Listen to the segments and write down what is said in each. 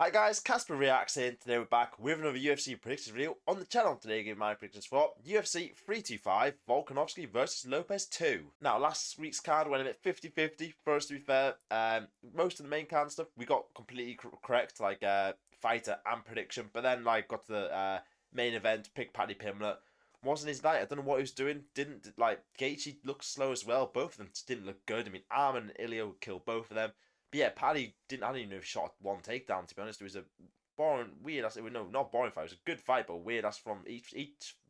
Hi guys, Casper Reacts here, and today we're back with another UFC predictions video on the channel. Today, giving my predictions for UFC 325 Volkanovski versus Lopes 2. Now, last week's card went a bit 50-50 for us, to be fair. Most of the main card stuff we got completely correct, like fighter and prediction, but then got to the main event, pick Paddy Pimblett. Wasn't his night. I don't know what he was doing. Didn't Gaethje looked slow as well. Both of them just didn't look good. I mean, Arman and Elliott killed both of them. But yeah, Paddy didn't. I didn't even know if he shot one takedown. To be honest, it was a boring, weird. No, not boring fight. It was a good fight, but weird. That's from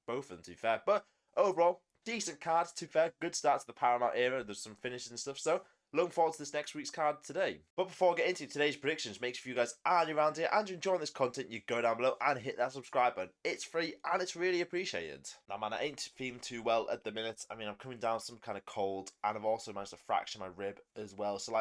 both of them. To be fair, but overall, decent card. To be fair, good start to the Paramount era. There's some finishes and stuff. So looking forward to this next week's card today. But before I get into today's predictions, make sure you guys are new around here and you're enjoying this content, you go down below and hit that subscribe button. It's free and it's really appreciated. Now, man, I ain't feeling too well at the minute. I mean, I'm coming down with some kind of cold, and I've also managed to fracture my rib as well. So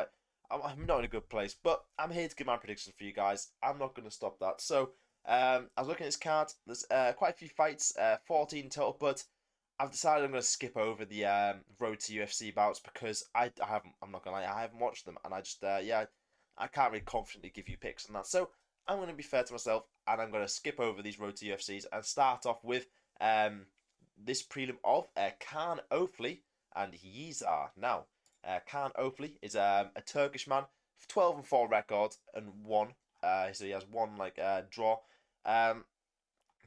I'm not in a good place, but I'm here to give my predictions for you guys. I'm not going to stop that. So, I was looking at this card. There's quite a few fights, 14 total, but I've decided I'm going to skip over the road to UFC bouts because I haven't. I'm not going to lie, I haven't watched them, and I just I can't really confidently give you picks on that. So I'm going to be fair to myself, and I'm going to skip over these road to UFCs and start off with this prelim of Khan Ofli and Yizha. Now, Khan Ofli is a Turkish man, 12-4 record and one. So he has one draw. To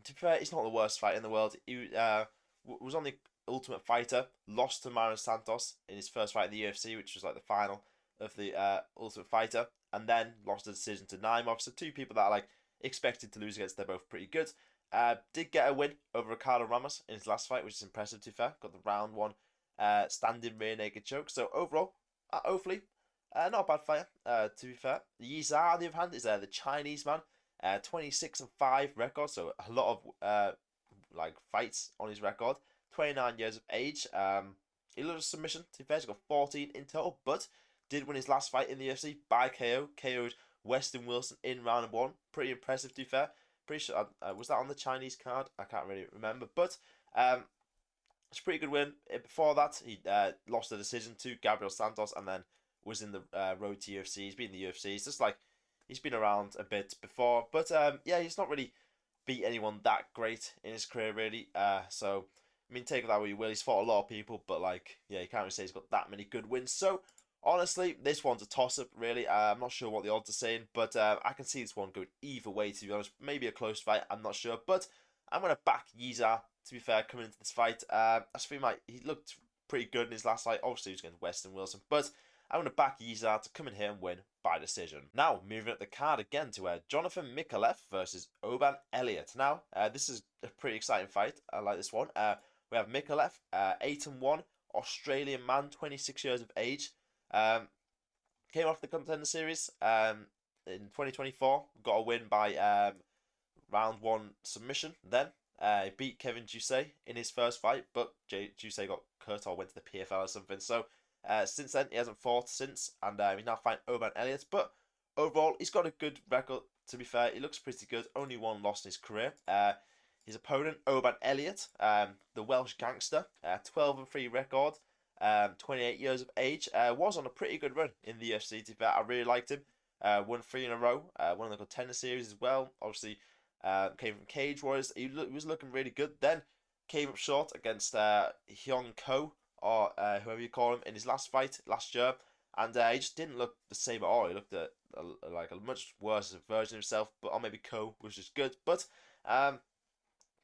be fair, it's not the worst fight in the world. He was on the Ultimate Fighter, lost to Mauricio Santos in his first fight in the UFC, which was like the final of the Ultimate Fighter, and then lost a decision to Naimov. So two people that are expected to lose against. They're both pretty good. Did get a win over Ricardo Ramos in his last fight, which is impressive. To be fair, got the round one standing rear naked choke. So overall, hopefully, not a bad fighter. To be fair, Yizha on the other hand is the Chinese man, 26-5 record. So a lot of fights on his record. 29 years of age. He lost a submission. To be fair, he's got 14 in total, but did win his last fight in the UFC by KO. KO'd Weston Wilson in round one. Pretty impressive. To be fair, pretty sure was that on the Chinese card? I can't really remember, but it's a pretty good win. Before that, he lost a decision to Gabriel Santos, and then was in the road to UFC. He's been in the UFC. It's just he's been around a bit before, but yeah, he's not really beat anyone that great in his career, really. So I mean, take that what you will. He's fought a lot of people, but yeah, you can't really say he's got that many good wins. So honestly, this one's a toss-up, really. I'm not sure what the odds are saying, but I can see this one going either way, to be honest. Maybe a close fight, I'm not sure. But I'm going to back Yizha, to be fair, coming into this fight. I just feel he looked pretty good in his last fight. Obviously, he was against Weston Wilson. But I'm going to back Yizha to come in here and win by decision. Now, moving up the card again to Jonathan Micallef versus Oban Elliott. Now, this is a pretty exciting fight. I like this one. We have Micallef, 8-1, Australian man, 26 years of age. Came off the Contender Series in 2024. Got a win by round one submission. Then he beat Kevin Ducey in his first fight, but Ducey got cut or went to the PFL or something. So since then, he hasn't fought since, and he's now fighting Oban Elliott. But overall, he's got a good record, to be fair. He looks pretty good. Only one loss in his career. His opponent, Oban Elliott, the Welsh gangster, 12-3 record, 28 years of age, was on a pretty good run in the UFC. To be fair, I really liked him. Won 3 in a row. Won the Contender Series as well. Obviously, came from Cage Warriors. He was looking really good. Then came up short against Hyun Ko, or whoever you call him, in his last fight last year. And he just didn't look the same at all. He looked at a much worse version of himself. But or maybe Ko was just good. But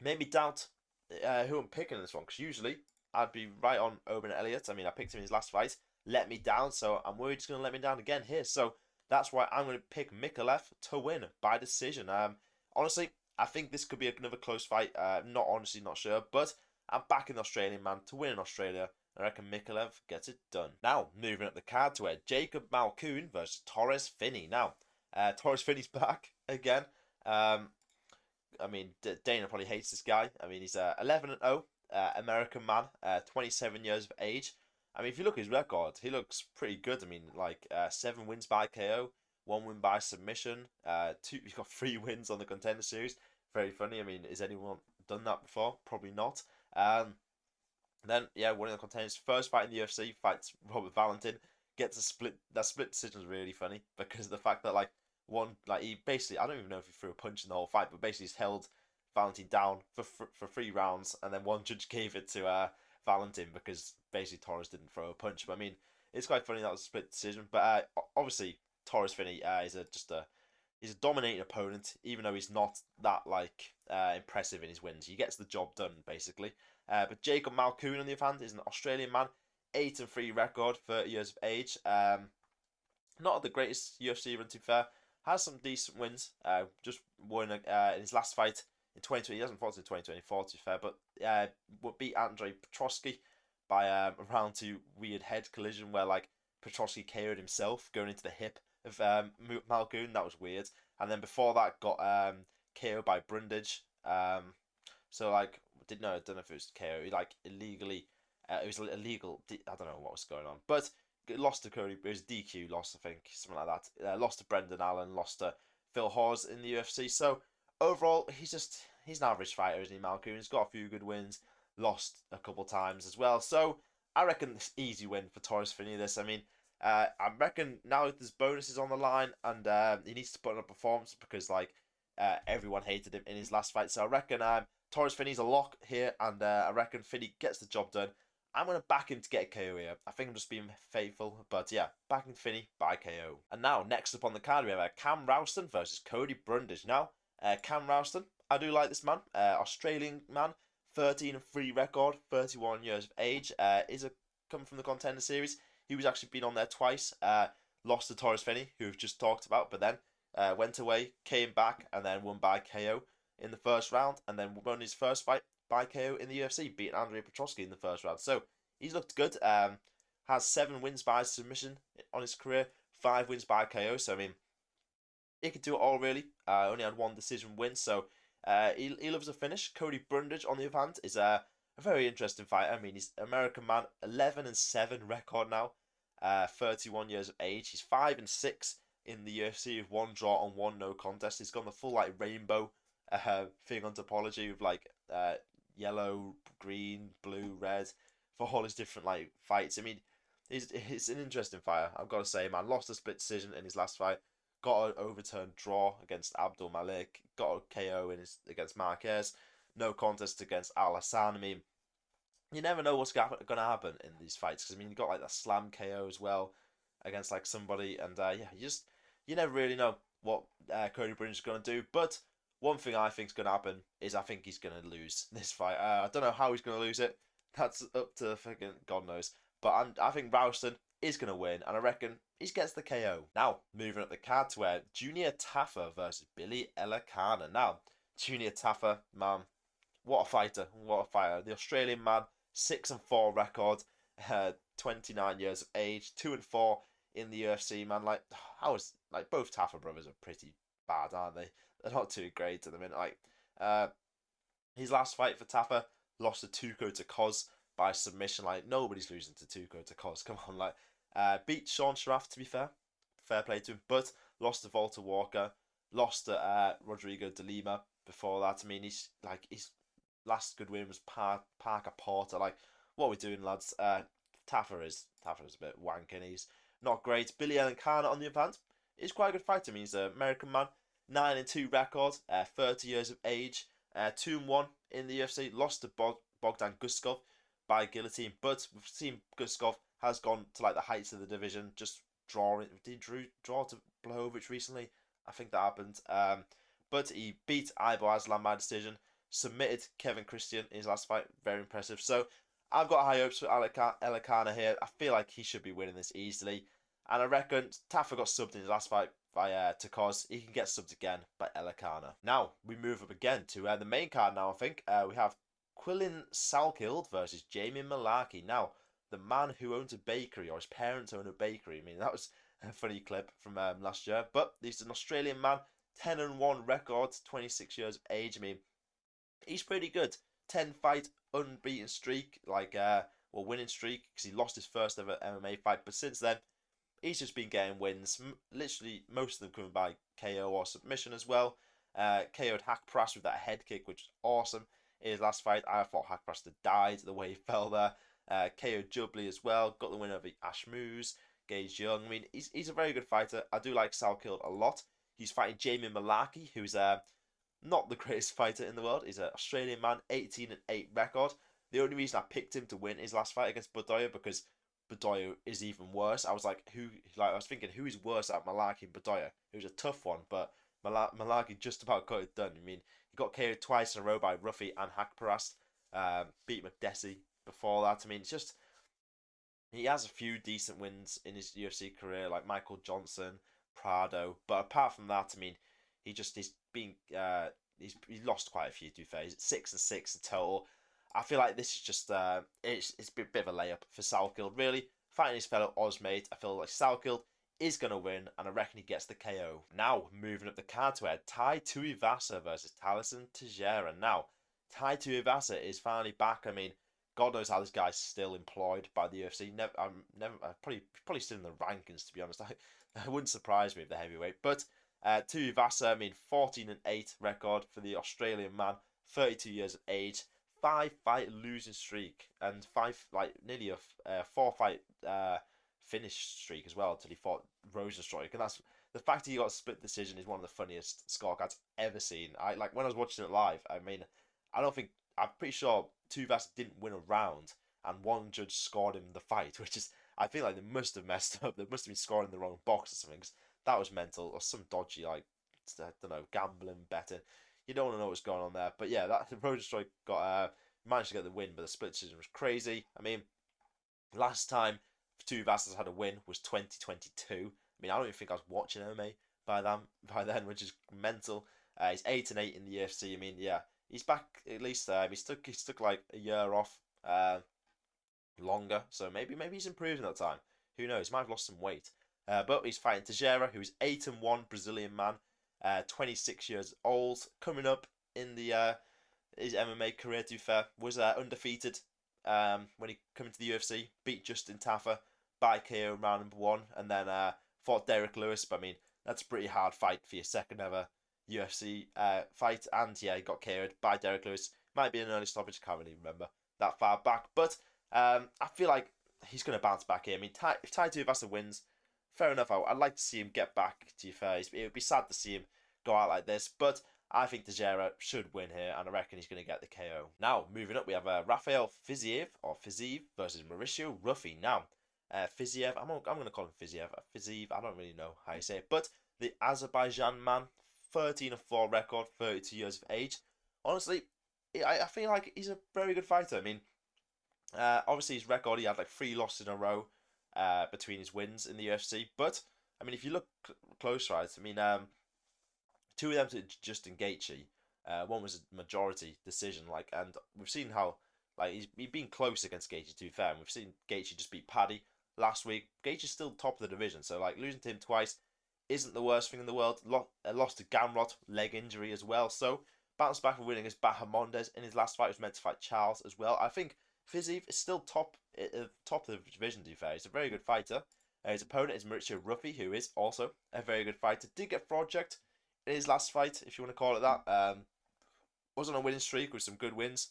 made me doubt who I'm picking in this one, because usually I'd be right on Oban Elliott. I mean, I picked him in his last fight, let me down, so I'm worried he's going to let me down again here. So that's why I'm going to pick Micallef to win by decision. Honestly, I think this could be another close fight. Not sure, but I'm backing the Australian man to win in Australia. I reckon Micallef gets it done. Now, moving up the card to Jacob Malkoun versus Torres Finney. Now, Torres Finney's back again. I mean, Dana probably hates this guy. I mean, he's 11-0, American man, 27 years of age. I mean, if you look at his record, he looks pretty good. I mean, 7 wins by KO, 1 win by submission. He's got 3 wins on the Contender Series. Very funny. I mean, has anyone done that before? Probably not. Then, yeah, winning the Contenders. First fight in the UFC, fights Robert Valentin. Gets a split. That split decision is really funny because of the fact that, like he basically, I don't even know if he threw a punch in the whole fight, but basically he's held Valentin down for 3 rounds, and then one judge gave it to Valentin because basically Torres didn't throw a punch. But I mean, it's quite funny that was a split decision. But obviously Torres Finney is he's a dominating opponent, even though he's not that like impressive in his wins. He gets the job done basically. But Jacob Malkoun on the other hand is an Australian man, 8-3 record, 30 years of age. Not the greatest UFC run to be fair. Has some decent wins. Just won in his last fight in 2020. He hasn't fought in 2024 to be fair, but beat Andre Petroski by a round 2 weird head collision where like Petroski KO'd himself going into the hip of Malkoun. That was weird. And then before that got KO'd by Brundage. So like I don't know if it was KO. He like illegally. It was illegal. I don't know what was going on, but lost to Cody. It was DQ loss, I think, something like that. Lost to Brendan Allen. Lost to Phil Hawes in the UFC. So overall, he's an average fighter, isn't he, Malkoun? He's got a few good wins. Lost a couple times as well. So I reckon this easy win for Torres Finney. This, I mean, I reckon now there's bonuses on the line, and he needs to put on a performance because like everyone hated him in his last fight. So I reckon Torres Finney's a lock here, and I reckon Finney gets the job done. I'm going to back him to get a KO here. I think I'm just being faithful. But yeah, backing Finney by KO. And now, next up on the card, we have Cam Rowston versus Cody Brundage. Now, Cam Rowston, I do like this man. Australian man, 13-3 record, 31 years of age. Coming from the Contender Series. He was actually been on there twice. Lost to Torres Finney, who we've just talked about. But then went away, came back, and then won by KO in the first round. And then won his first fight by KO in the UFC, beating Andre Petroski in the first round. So he's looked good. Has 7 wins by submission on his career, 5 wins by KO. So I mean, he could do it all really. Only had 1 decision win, so he loves a finish. Cody Brundage, on the other hand, is a very interesting fighter. I mean, he's an American man, 11-7 record now, 31 years of age. He's 5-6 in the UFC with 1 draw and 1 no contest. He's gone the full like rainbow thing on topology with like yellow, green, blue, red for all his different like fights. I mean, he's an interesting fighter. I've got to say, man. Lost a split decision in his last fight. Got an overturned draw against Abdul Malik. Got a KO against Marquez. No contest against Al Hassan. I mean, you never know what's going to happen in these fights. Because I mean, you got like that slam KO as well against like somebody, and yeah, you never really know what Cody Brundage is going to do. But one thing I think is going to happen is I think he's going to lose this fight. I don't know how he's going to lose it. That's up to fucking God knows. But I think Rowston is going to win, and I reckon he gets the KO. Now, moving up the card to Junior Tafa versus Billy Elekana. Now, Junior Tafa, man, what a fighter. What a fighter. The Australian man, 6-4 record, 29 years of age, 2-4 in the UFC, man. Like, both Tafa brothers are pretty bad, aren't they? They're not too great at the minute. Like, his last fight for Tafa lost to Tuco to Cos by submission. Like, nobody's losing to Tuco to Cos. Come on, like, beat Sean Sharaf, to be fair play to him, but lost to Volta Walker, lost to Rodrigo de Lima before that. I mean, his last good win was Parker Porter. Like, what are we doing, lads? Tafa is a bit wanking. He's not great. Billy Elekana, on the other hand, is quite a good fighter. I mean, he's an American man, 9-2 record, 30 years of age, 2-1 in the UFC. Lost to Bogdan Guskov by guillotine, but we've seen Guskov has gone to like the heights of the division, just drawing. Did he draw to Blachowicz recently? I think that happened. But he beat Ibo Aslan by decision, submitted Kevin Christian in his last fight. Very impressive. So I've got high hopes for Elekana here. I feel like he should be winning this easily. And I reckon Tafa got subbed in his last fight by Takos. He can get subbed again by Elekana. Now, we move up again to the main card now, I think. We have Quillin Salkilld versus Jamie Mullarkey. Now, the man who owns a bakery, or his parents own a bakery. I mean, that was a funny clip from last year. But he's an Australian man, 10-1 record, 26 years of age. I mean, he's pretty good. 10-fight unbeaten streak, winning streak, because he lost his first ever MMA fight. But since then, he's just been getting wins. Literally, most of them coming by KO or submission as well. KO'd Haqparast with that head kick, which is awesome. In his last fight, I thought Haqparast had died the way he fell there. KO'd Jubbly as well. Got the win over Ash Moose, Gage Young. I mean, he's a very good fighter. I do like Salkilld a lot. He's fighting Jamie Mullarkey, who's not the greatest fighter in the world. He's an Australian man, 18-8 record. The only reason I picked him to win his last fight against Budoya because Budoya is even worse. I was like, I was thinking, who is worse at Mullarkey and Budoya? It was a tough one, but Mullarkey just about got it done. I mean, he got KO'd twice in a row by Ruffy and Hakparast. Beat McDessie before that. I mean, it's just he has a few decent wins in his UFC career, like Michael Johnson, Prado. But apart from that, I mean, he's been he's lost quite a few. To be fair, he's at 6-6 in total. I feel like this is just it's a bit of a layup for Salkilld. Really, fighting his fellow Ozmate, I feel like Salkilld is going to win, and I reckon he gets the KO. Now, moving up the card to where Tai Tuivasa versus Tallison Teixeira. Now, Tai Tuivasa is finally back. I mean, God knows how this guy's still employed by the UFC. I'm probably still in the rankings, to be honest. It wouldn't surprise me if the heavyweight. But Tuivasa, I mean, 14-8 record for the Australian man, 32 years of age, 5-fight losing streak, and nearly a 4-fight finish streak as well until he fought Rowston. And that's the fact that he got a split decision is one of the funniest scorecards ever seen. When I was watching it live. I mean, I'm pretty sure Tuivasa didn't win a round, and one judge scored him the fight, which is, I feel like they must have messed up. They must have been scoring the wrong box or something, because that was mental, or some dodgy, I don't know, gambling, betting. You don't want to know what's going on there. But yeah, that Rowston managed to get the win, but the split decision was crazy. I mean, last time Tuivasa's had a win was 2022. I mean, I don't even think I was watching MMA by then, which is mental. He's 8-8 in the UFC. I mean, yeah, he's back at least. He took like a year off, longer. So maybe he's improved in that time. Who knows? He might have lost some weight. But he's fighting Teixeira, who's 8-1 Brazilian man, 26 years old, coming up in the his MMA career. To be fair, was undefeated when he came into the UFC, beat Justin Tafa by KO round number 1, and then fought Derek Lewis. But I mean, that's a pretty hard fight for your second ever UFC fight, and yeah, he got KO'd by Derek Lewis. Might be an early stoppage, can't really remember that far back, but I feel like he's going to bounce back here. I mean, if Tai Tuivasa wins, fair enough. I'd like to see him get back, to be fair. It would be sad to see him go out like this, but I think Teixeira should win here, and I reckon he's going to get the KO. Now, moving up, we have Rafael Fiziev versus Mauricio Ruffy. Now, Fiziev, I'm going to call him Fiziev. Fiziev, I don't really know how you say it, but the Azerbaijan man, 13-4 record, 32 years of age. Honestly, I feel like he's a very good fighter. I mean, obviously his record, he had like 3 losses in a row between his wins in the UFC. But, I mean, if you look closer at it, I mean, 2 of them to Justin Gaethje. One was a majority decision, and we've seen how he's been close against Gaethje, to be fair. And we've seen Gaethje just beat Paddy last week. Gaethje's still top of the division, so losing to him twice isn't the worst thing in the world. Lost to Gamrot, leg injury as well. So bounced back and winning against Bahamondes in his last fight. Was meant to fight Charles as well. I think Fiziev is still top of the division, to be fair. He's a very good fighter. His opponent is Mauricio Ruffy, who is also a very good fighter. Did get project in his last fight, if you want to call it that. Was on a winning streak with some good wins,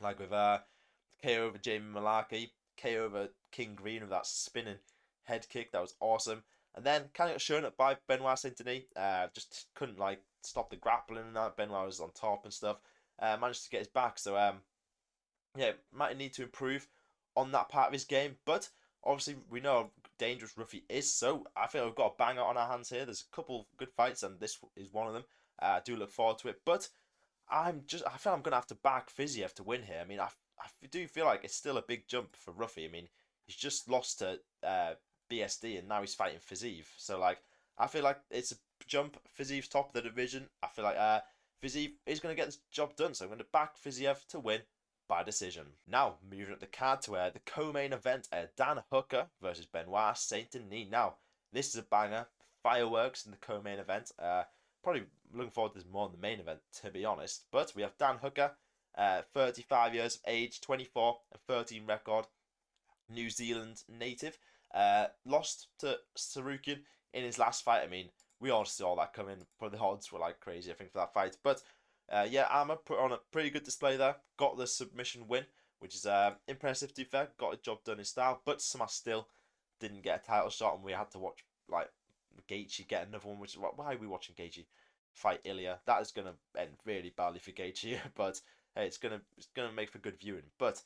like with KO over Jamie Mullarkey, KO over King Green with that spinning head kick. That was awesome. And then kind of got shown up by Benoit Saint-Denis. Just couldn't stop the grappling and that. Benoit was on top and stuff. Managed to get his back. So yeah, might need to improve on that part of his game. But obviously we know how dangerous Ruffy is. So I feel we've got a banger on our hands here. There's a couple good fights, and this is one of them. I do look forward to it. But I feel I'm gonna have to back Fiziev to win here. I mean, I do feel like it's still a big jump for Ruffy. I mean, he's just lost to BSD, and now he's fighting Fiziev. So I feel like it's a jump. Fiziev's top of the division. I feel like Fiziev is going to get this job done. So I'm going to back Fiziev to win by decision. Now, moving up the card to the co-main event, Dan Hooker versus Benoit Saint-Denis. Now, this is a banger. Fireworks in the co-main event. Probably looking forward to this more than the main event, to be honest. But we have Dan Hooker, 35 years of age, 24 and 13 record, New Zealand native. Lost to Sarukian in his last fight. I mean, we all saw that coming, but the odds were crazy, I think, for that fight. But yeah, Armour put on a pretty good display there. Got the submission win, which is impressive, to be fair. Got a job done in style, but somehow still didn't get a title shot, and we had to watch Gaethje get another one, which is why are we watching Gaethje fight Ilya? That is gonna end really badly for Gaethje, but hey, it's gonna make for good viewing. But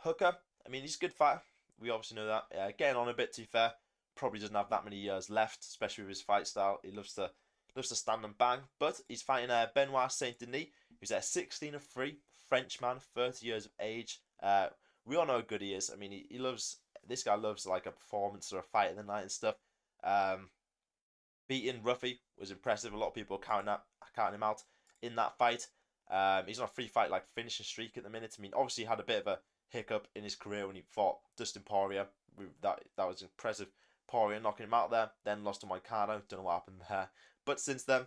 Hooker, I mean, he's a good fighter. We obviously know that. Getting on a bit too fair. Probably doesn't have that many years left, especially with his fight style. He loves to stand and bang. But he's fighting Benoit Saint-Denis, who's at 16-3, Frenchman, 30 years of age. We all know how good he is. I mean, he loves, this guy loves like a performance or a fight in the night and stuff. Beating Ruffy was impressive. A lot of people counting him out in that fight. He's on a 3-fight like finishing streak at the minute. I mean, obviously he had a bit of a hiccup in his career when he fought Dustin Poirier. That was impressive. Poirier knocking him out there. Then lost to Micallef. Don't know what happened there. But since then,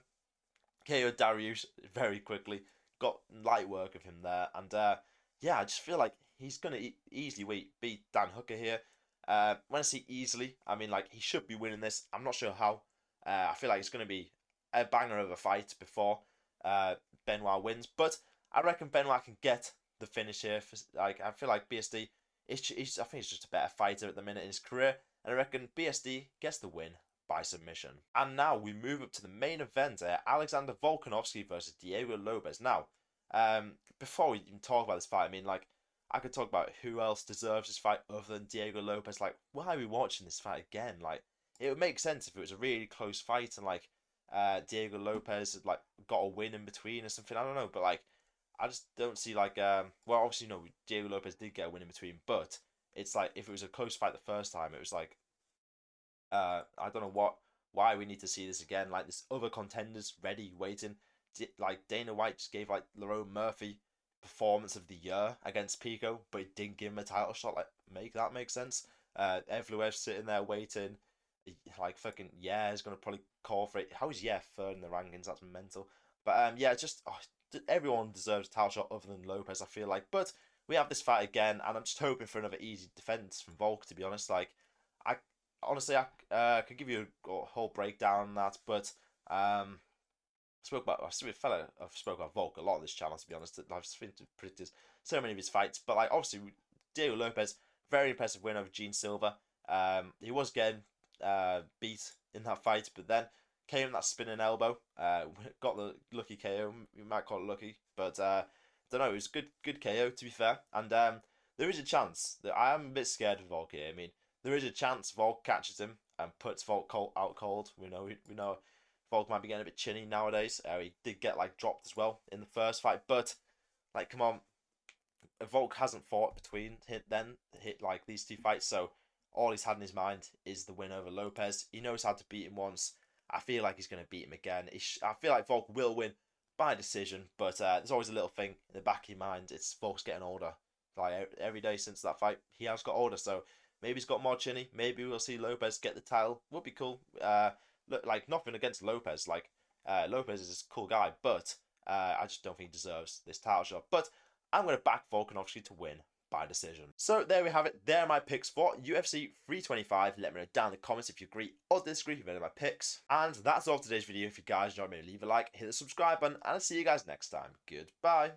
KO'd Dariush very quickly. Got light work of him there. And yeah, I just feel like he's going to easily beat Dan Hooker here. When I say easily, I mean like he should be winning this. I'm not sure how. I feel like it's going to be a banger of a fight before Benoit wins. But I reckon Benoit can get the finish here. I feel like BSD, I think he's just a better fighter at the minute in his career. And I reckon BSD gets the win by submission. And now we move up to the main event, Alexander Volkanovski versus Diego Lopes. Now, before we even talk about this fight, I mean, like, I could talk about who else deserves this fight other than Diego Lopes. Like, why are we watching this fight again? Like, it would make sense if it was a really close fight and, like, Diego Lopes had, like, got a win in between or something. I don't know, but, like, I just don't see, like, well, obviously, you know, Diego Lopes did get a win in between, but it's like, if it was a close fight the first time, it was like, I don't know why we need to see this again. Like, there's other contenders ready, waiting. Like, Dana White just gave, like, Lerone Murphy performance of the year against Pico, but he didn't give him a title shot. Like, make that make sense? Evloev's sitting there waiting. Like, fucking, yeah, is going to probably call for it. How is yeah third in the rankings? That's mental. But, yeah, just, everyone deserves a title shot other than Lopes, I feel like. But we have this fight again, and I'm just hoping for another easy defense from Volk, to be honest. Like, honestly, I could give you a whole breakdown on that, but I've spoke about Volk a lot on this channel, to be honest. I've predicted so many of his fights, but like obviously Diego Lopes, very impressive win over Gene Silva. He was getting beat in that fight, but then came in that spinning elbow, got the lucky KO. You might call it lucky, but don't know. It was good KO, to be fair, and there is a chance that I am a bit scared of Volk here. I mean, there is a chance Volk catches him and puts Volk out cold. We know Volk might be getting a bit chinny nowadays. He did get like dropped as well in the first fight, but like, come on, Volk hasn't fought between like these two fights, so all he's had in his mind is the win over Lopes. He knows how to beat him once. I feel like he's going to beat him again. I feel like Volk will win by decision, but there's always a little thing in the back of your mind. It's Volk's getting older. Like every day since that fight, he has got older, so maybe he's got more chinny. Maybe we'll see Lopes get the title. Would be cool. Look, like, nothing against Lopes. Like, Lopes is a cool guy, but I just don't think he deserves this title shot. But I'm going to back Volkanovski to win by decision. So there we have it. There are my picks for UFC 325. Let me know down in the comments if you agree or disagree with any of my picks. And that's all for today's video. If you guys enjoyed me, leave a like, hit the subscribe button, and I'll see you guys next time. Goodbye.